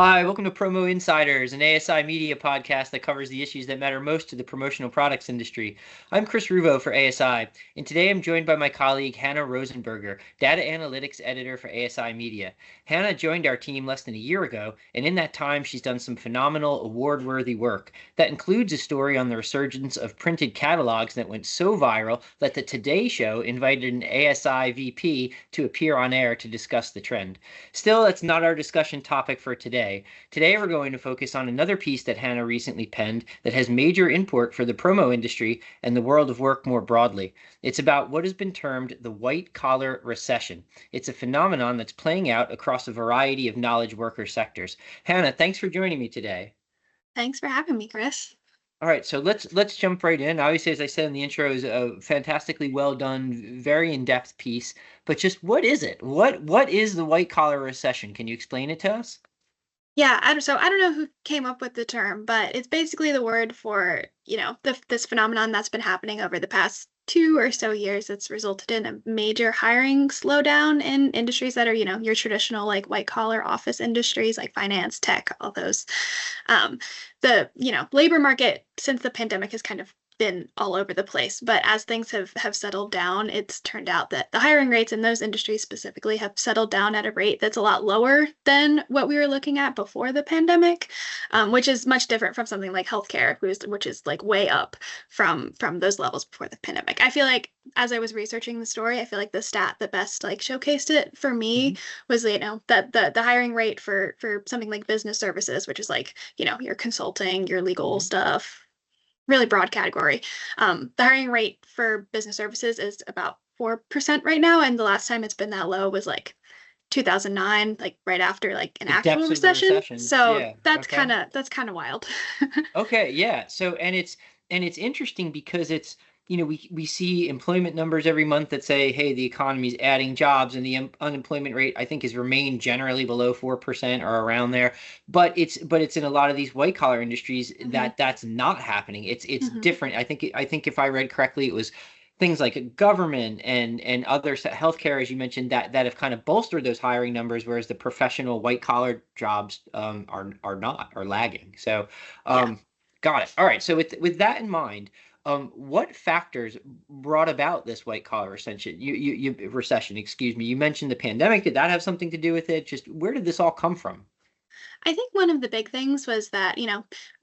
Hi, welcome to Promo Insiders, an ASI media podcast that covers the issues that matter most to the promotional products industry. I'm Chris Ruvo for ASI, and today I'm joined by my colleague Hannah Rosenberger, data analytics editor for ASI Media. Hannah joined our team less than a year ago, and in that time she's done some phenomenal award-worthy work. That includes a story on the resurgence of printed catalogs that went so viral that the Today Show invited an ASI VP to appear on air to discuss the trend. Still, that's not our discussion topic for today. Today, we're going to focus on another piece that Hannah recently penned that has major import for the promo industry and the world of work more broadly. It's about what has been termed the white-collar recession. It's a phenomenon that's playing out across a variety of knowledge worker sectors. Hannah, thanks for joining me today. Thanks for having me, Chris. All right, so let's jump right in. Obviously, as I said in the intro, is a fantastically well done, very in-depth piece. But just what is it? What is the white collar recession? Can you explain it to us? Yeah, I don't know who came up with the term, but it's basically the word for, this phenomenon that's been happening over the past 2 or so years that's resulted in a major hiring slowdown in industries that are, your traditional like white collar office industries like finance, tech, all those. Um, the labor market since the pandemic has kind of been all over the place. But as things have settled down, it's turned out that the hiring rates in those industries specifically have settled down at a rate that's a lot lower than what we were looking at before the pandemic, which is much different from something like healthcare, which is like way up from those levels before the pandemic. I feel like as I was researching the story, I feel like the stat that best like showcased it for me was that the hiring rate for something like business services, which is like your consulting, your legal stuff, really broad category. The hiring rate for business services is about 4% right now, and the last time it's been that low was like 2009, like right after like an The actual depths of the recession. recession. So Yeah. that's Okay. kind of wild. Okay. Yeah. So and it's interesting because it's we see employment numbers every month that say, hey, the economy's adding jobs, and the unemployment rate I think has remained generally below 4% or around there. But it's in a lot of these white collar industries Mhm, that's not happening. It's mhm, different. I think if I read correctly, it was things like government and other healthcare, as you mentioned, that have kind of bolstered those hiring numbers, whereas the professional white collar jobs are lagging. So, yeah. um, got it. All right. So with that in mind, what factors brought about this white collar recession? Recession, excuse me. You mentioned the pandemic. Did that have something to do with it? Just where did this all come from? I think one of the big things was that,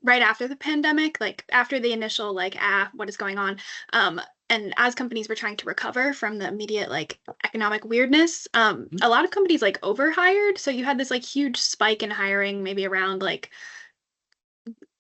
right after the pandemic, like after the initial like, what is going on? And as companies were trying to recover from the immediate like economic weirdness, a lot of companies like overhired. So you had this like huge spike in hiring, maybe around like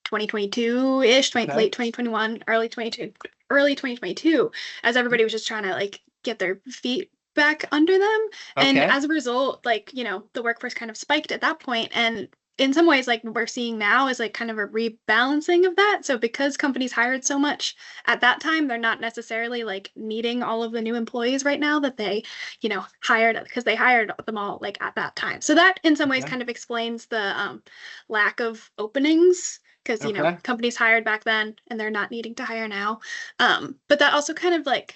2022-ish, Okay. late 2021, early 2022, as everybody was just trying to like get their feet back under them. And Okay. as a result, like, the workforce kind of spiked at that point. And in some ways, like what we're seeing now is like kind of a rebalancing of that. So because companies hired so much at that time, they're not necessarily like needing all of the new employees right now that they, hired because they hired them all like at that time. So that in some ways Okay. kind of explains the lack of openings because Okay. companies hired back then and they're not needing to hire now. But that also kind of like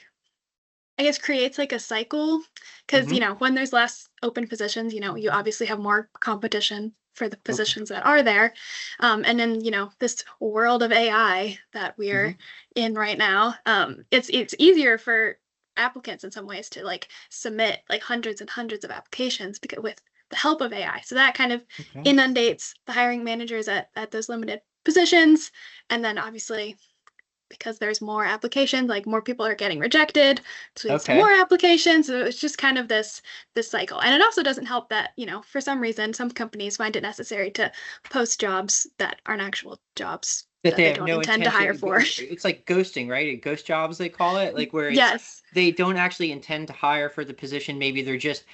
I guess creates like a cycle because Mm-hmm. when there's less open positions, you obviously have more competition for the Okay. positions that are there. And then this world of AI that Mm-hmm. we're in right now, it's easier for applicants in some ways to like submit like hundreds and hundreds of applications because with the help of AI. So that kind of Okay. inundates the hiring managers at those limited positions. And then obviously because there's more applications, like more people are getting rejected, so leads to Okay. more applications. So it's just kind of this cycle. And it also doesn't help that, for some reason, some companies find it necessary to post jobs that aren't actual jobs That that they they have don't no intend to hire intention. for. It's like ghosting, right? Ghost jobs they call it, like where it's Yes. they don't actually intend to hire for the position. Maybe there's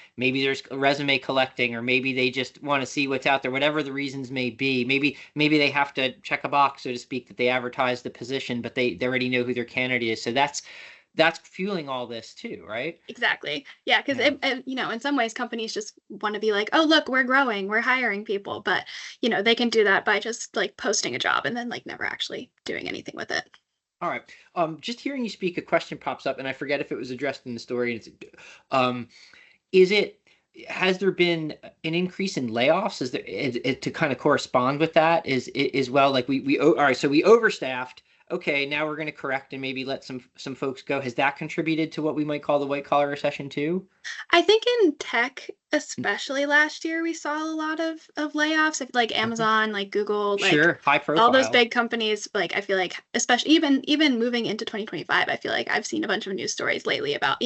resume collecting, or maybe they just want to see what's out there. Whatever the reasons may be, maybe they have to check a box, so to speak, that they advertise the position, but they already know who their candidate is. So that's fueling all this too, right? Exactly. Yeah, because Yeah. in some ways, companies just want to be like, "Oh, look, we're growing, we're hiring people," but they can do that by just like posting a job and then like never actually doing anything with it. All right. Just hearing you speak, a question pops up, and I forget if it was addressed in the story. Um, is it has there been an increase in layoffs? Is there to kind of correspond with that is well, like all right, so we overstaffed. Okay, now we're going to correct and maybe let some folks go. Has that contributed to what we might call the white collar recession too? I think in tech, especially last year, we saw a lot of layoffs. I feel like Okay. Amazon, like Google, like Sure, high all those profile. big companies, like I feel like especially even moving into 2025, I feel like I've seen a bunch of news stories lately about,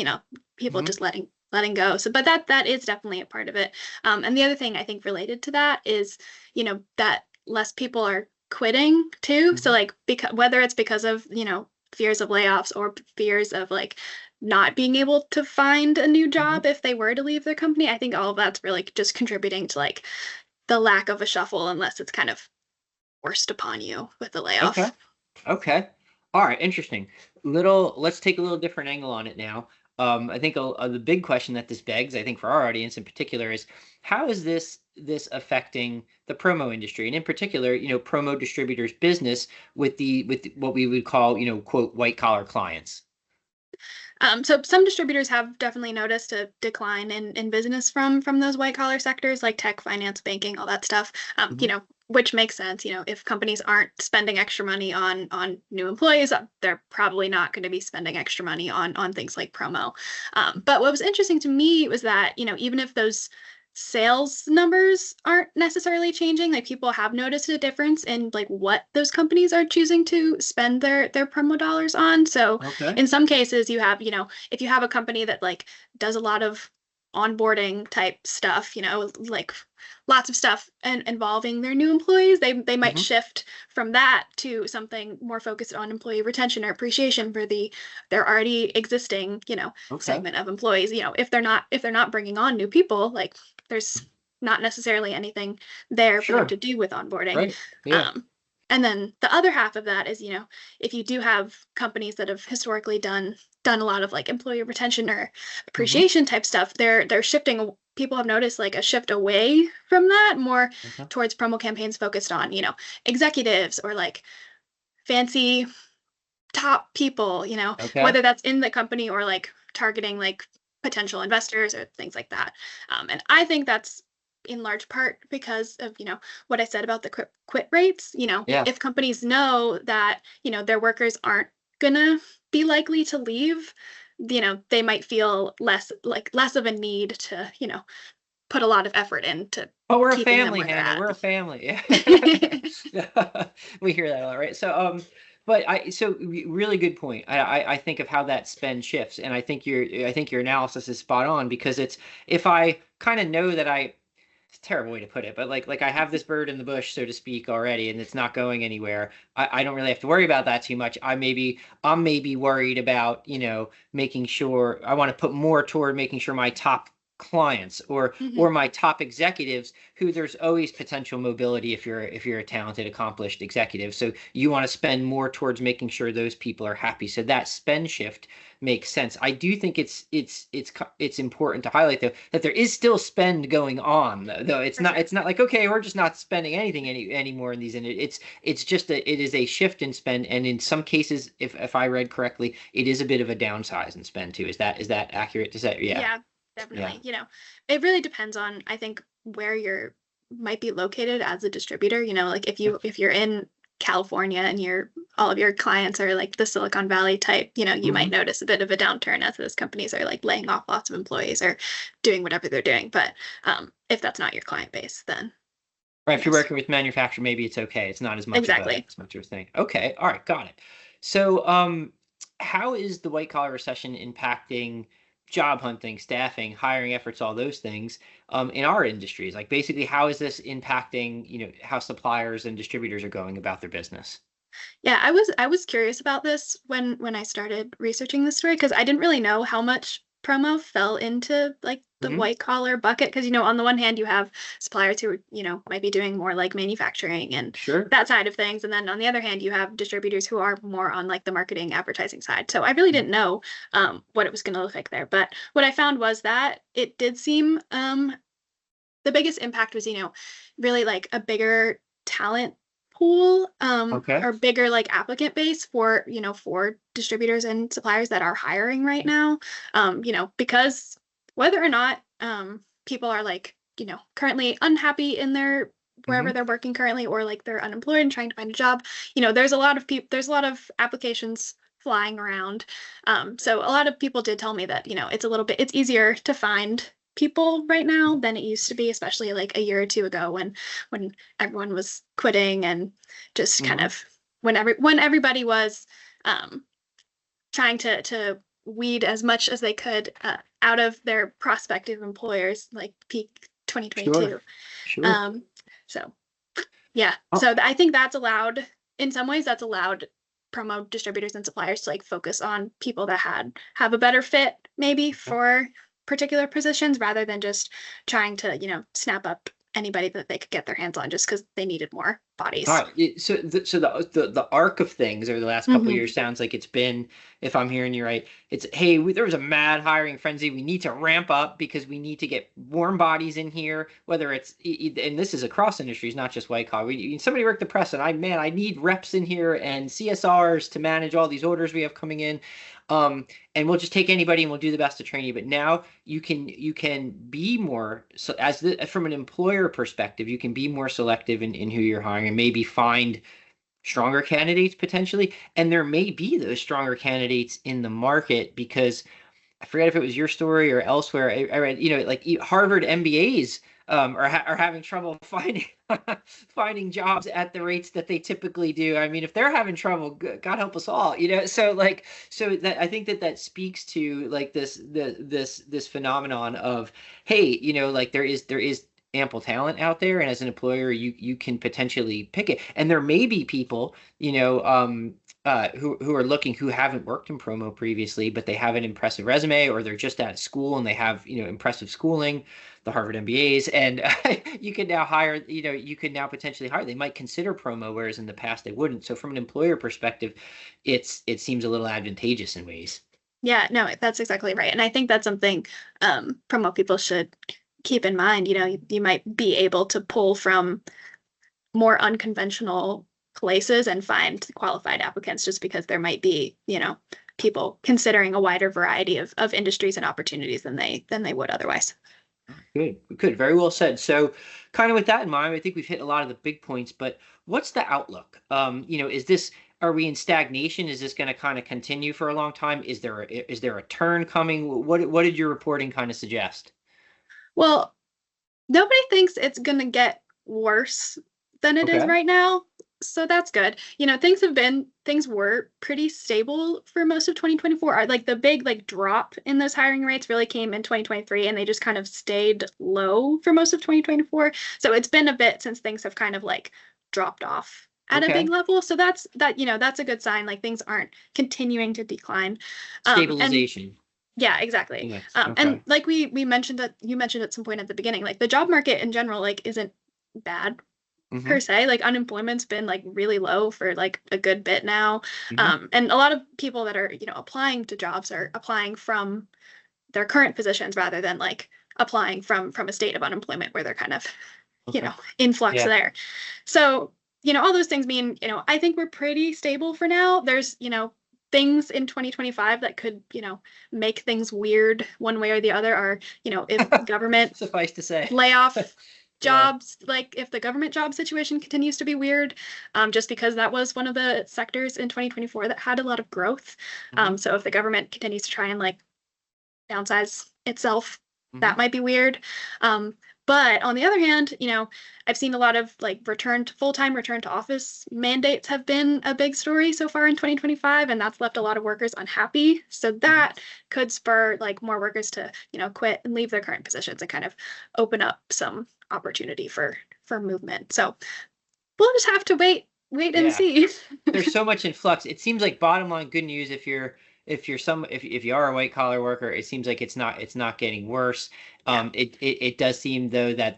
people Hmm. just letting go. So but that is definitely a part of it. And the other thing I think related to that is, that less people are quitting too. So Hmm. like because whether it's because of, fears of layoffs or fears of like not being able to find a new Hmm. job if they were to leave their company. I think all of that's really just contributing to like the lack of a shuffle unless it's kind of forced upon you with the Okay. layoff. Okay. All right. Interesting. Let's take a little different angle on it now. I think the big question that this begs, I think for our audience in particular, is how is this affecting the promo industry, and in particular, promo distributors' business with what we would call, quote, white collar clients. So some distributors have definitely noticed a decline in business from those white collar sectors like tech, finance, banking, all that stuff. Hmm. Which makes sense. If companies aren't spending extra money on new employees, they're probably not going to be spending extra money on things like promo. But what was interesting to me was that even if those sales numbers aren't necessarily changing, like people have noticed a difference in like what those companies are choosing to spend their promo dollars on. So Okay. in some cases you have, if you have a company that like does a lot of onboarding type stuff, like lots of stuff and involving their new employees, they might Hmm. shift from that to something more focused on employee retention or appreciation for their already existing, Okay. segment of employees. If they're not bringing on new people, like there's not necessarily anything there for them Sure. to do with onboarding. Right. Yeah. Um, and then the other half of that is, if you do have companies that have historically done a lot of like employee retention or Hmm. appreciation type stuff, they're shifting. People have noticed like a shift away from that more Okay. towards promo campaigns focused on, executives or like fancy top people, Okay. whether that's in the company or like targeting like potential investors or things like that. And I think that's in large part because of, what I said about the quit rates. Yeah. If companies know that, their workers aren't gonna be likely to leave, they might feel less of a need to, put a lot of effort into Oh, we're a keeping them family, where they're Hannah. at. We're a family. We hear that a lot, right? But really good point. I think of how that spend shifts, and I think your analysis is spot on because it's if I kind of know that it's a terrible way to put it, but like I have this bird in the bush, so to speak, already, and it's not going anywhere. I don't really have to worry about that too much. I'm maybe worried about, making sure I want to put more toward making sure my top clients or Mhm. my top executives who there's always potential mobility if you're a talented accomplished executive, so you want to spend more towards making sure those people are happy, so that spend shift makes sense. I do think it's important to highlight though that there is still spend going on though. It's For not sure. it's not like okay, we're just not spending anything anymore in these, and it's just it is a shift in spend, and in some cases, if I read correctly, it is a bit of a downsize in spend too. Is that accurate? Is that yeah. Yeah, Yeah. definitely. It really depends on, I think, where you're might be located as a distributor. Like if you're in California and all of your clients are like the Silicon Valley type, you might Hmm. notice a bit of a downturn as those companies are like laying off lots of employees or doing whatever they're doing. But if that's not your client base, then Right, if you're yes, working with manufacturer, maybe it's okay. It's not exactly. as much of a thing. Okay, all right, got it. So, how is the white collar recession impacting job hunting, staffing, hiring efforts, all those things, in our industries? Like, basically, how is this impacting, how suppliers and distributors are going about their business? Yeah, I was curious about this when I started researching this story because I didn't really know how much promo fell into like the Hmm. white collar bucket because on the one hand you have suppliers who might be doing more like manufacturing and Sure. that side of things, and then on the other hand you have distributors who are more on like the marketing advertising side. So I really didn't Mhm. know what it was going to look like there, but what I found was that it did seem the biggest impact was, really like a bigger talent pool, Okay. or bigger like applicant base for distributors and suppliers that are hiring right now. Because whether or not people are like, currently unhappy in their Hmm. wherever they're working currently, or like they're unemployed and trying to find a job. There's a lot of applications flying around. So a lot of people did tell me that, it's easier to find people right now than it used to be, especially like a year or two ago when everyone was quitting and just kind Hmm. of when everybody was um, trying to weed as much as they could out of their prospective employers, like peak Sure. 2022. Sure. Um, so yeah, Oh, so I think that's allowed. In some ways, that's allowed promo distributors and suppliers to like focus on people that have a better fit maybe okay. for particular positions rather than just trying to, snap up anybody that they could get their hands on just because they needed more All bodies. right. So the arc of things over the last couple of Hmm. years sounds like it's been, if I'm hearing you right, it's hey, there was a mad hiring frenzy. We need to ramp up because we need to get warm bodies in here. Whether it's and this is across industries, not just white collar. Somebody worked the press, and I need reps in here and CSRs to manage all these orders we have coming in. And we'll just take anybody and we'll do the best to train you. But now you can be more so from an employer perspective, you can be more selective in who you're hiring and maybe find stronger candidates potentially. And there may be those stronger candidates in the market because I forget if it was your story or elsewhere. I read, like Harvard MBAs are having trouble finding finding jobs at the rates that they typically do. I mean, if they're having trouble, God help us all. So that I think that speaks to like this phenomenon of hey, like there is ample talent out there, and as an employer, you can potentially pick it, and there may be people, who are looking who haven't worked in promo previously, but they have an impressive resume, or they're just out of school and they have impressive schooling, the Harvard MBAs, and you can now hire. You can now potentially hire. They might consider promo, whereas in the past they wouldn't. So from an employer perspective, it seems a little advantageous in ways. Yeah, no, that's exactly right. And I think that's something promo people should keep in mind. You might be able to pull from more unconventional places and find qualified applicants just because there might be, people considering a wider variety of industries and opportunities than they would otherwise. Good, good, very well said. So, kind of with that in mind, I think we've hit a lot of the big points. But what's the outlook? Is this are we in stagnation? Is this going to kind of continue for a long time? Is there a turn coming? What did your reporting kind of suggest? Well, nobody thinks it's going to get worse than it is Okay. right now. So that's good. Things were pretty stable for most of 2024. Like the big like drop in those hiring rates really came in 2023 and they just kind of stayed low for most of 2024. So it's been a bit since things have kind of like dropped off at a big Okay. level. So that's a good sign. Like things aren't continuing to decline. And Stabilization. yeah, exactly. Yes. And Okay. like we mentioned that you mentioned at some point at the beginning, like the job market in general, like isn't bad per Mm-hmm. se. Like unemployment's been like really low for like a good bit now. Mm-hmm. And a lot of people that are, applying to jobs are applying from their current positions rather than like applying from a state of unemployment where they're kind of, Okay. in flux Yeah. there. So, all those things mean, I think we're pretty stable for now. There's, things in 2025 that could, make things weird one way or the other are, if government Suffice to say. layoff Yeah. jobs, like if the government job situation continues to be weird, just because that was one of the sectors in 2024 that had a lot of growth. Mm-hmm. So if the government continues to try and like downsize itself, Mm-hmm. that might be weird. Um, but on the other hand, I've seen a lot of like full-time return to office mandates have been a big story so far in 2025, and that's left a lot of workers unhappy. So Mm-hmm. that could spur like more workers to, quit and leave their current positions and kind of open up some opportunity for movement. So we'll just have to wait and Yeah. see. There's so much in flux. It seems like bottom line good news if you are a white collar worker, it seems like it's not getting worse. Yeah. It does seem though that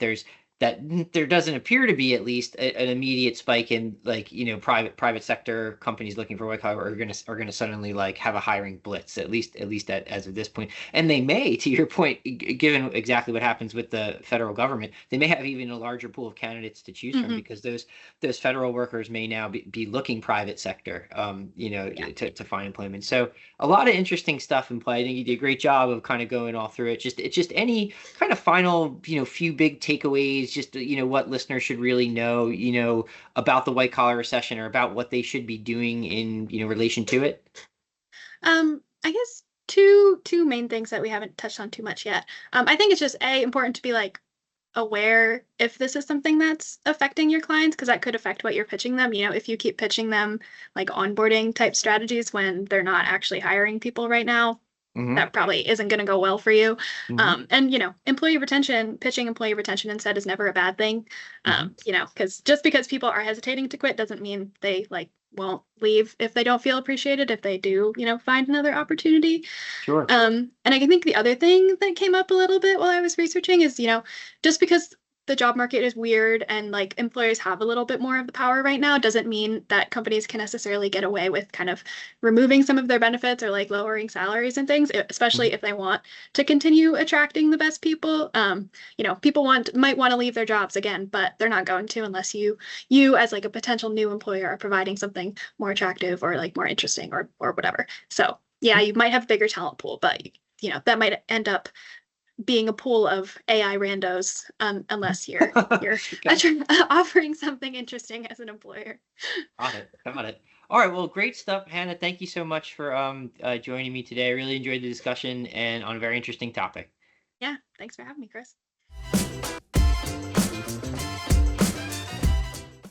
there doesn't appear to be, at least, an immediate spike in, like, private sector companies looking for white collar are gonna suddenly, like, have a hiring blitz, at least as of this point. And they may, to your point, given exactly what happens with the federal government, they may have even a larger pool of candidates to choose from, Hmm. because those federal workers may now be looking private sector, Yeah. to find employment. So a lot of interesting stuff in play. I think you did a great job of kind of going all through it. Just any kind of final, few big takeaways, just, what listeners should really know, about the white collar recession, or about what they should be doing in, relation to it. I guess two main things that we haven't touched on too much yet. I think it's just important to be like aware if this is something that's affecting your clients, because that could affect what you're pitching them. If you keep pitching them like onboarding type strategies when they're not actually hiring people right now, Mm-hmm. that probably isn't going to go well for you. Mm-hmm. And employee retention, pitching employee retention instead is never a bad thing. Mm-hmm. Because just because people are hesitating to quit doesn't mean they like won't leave if they don't feel appreciated, if they do, find another opportunity. Sure. And I think the other thing that came up a little bit while I was researching is, just because the job market is weird and like employers have a little bit more of the power right now doesn't mean that companies can necessarily get away with kind of removing some of their benefits or like lowering salaries and things, Mm-hmm. especially if they want to continue attracting the best people. People might want to leave their jobs again, but they're not going to unless you as like a potential new employer are providing something more attractive or like more interesting or whatever. So yeah, you might have a bigger talent pool, but that might end up being a pool of AI randos, unless you're Okay. offering something interesting as an employer. Got it. Got it. All right. Well, great stuff, Hannah. Thank you so much for joining me today. I really enjoyed the discussion, and on a very interesting topic. Yeah, thanks for having me, Chris.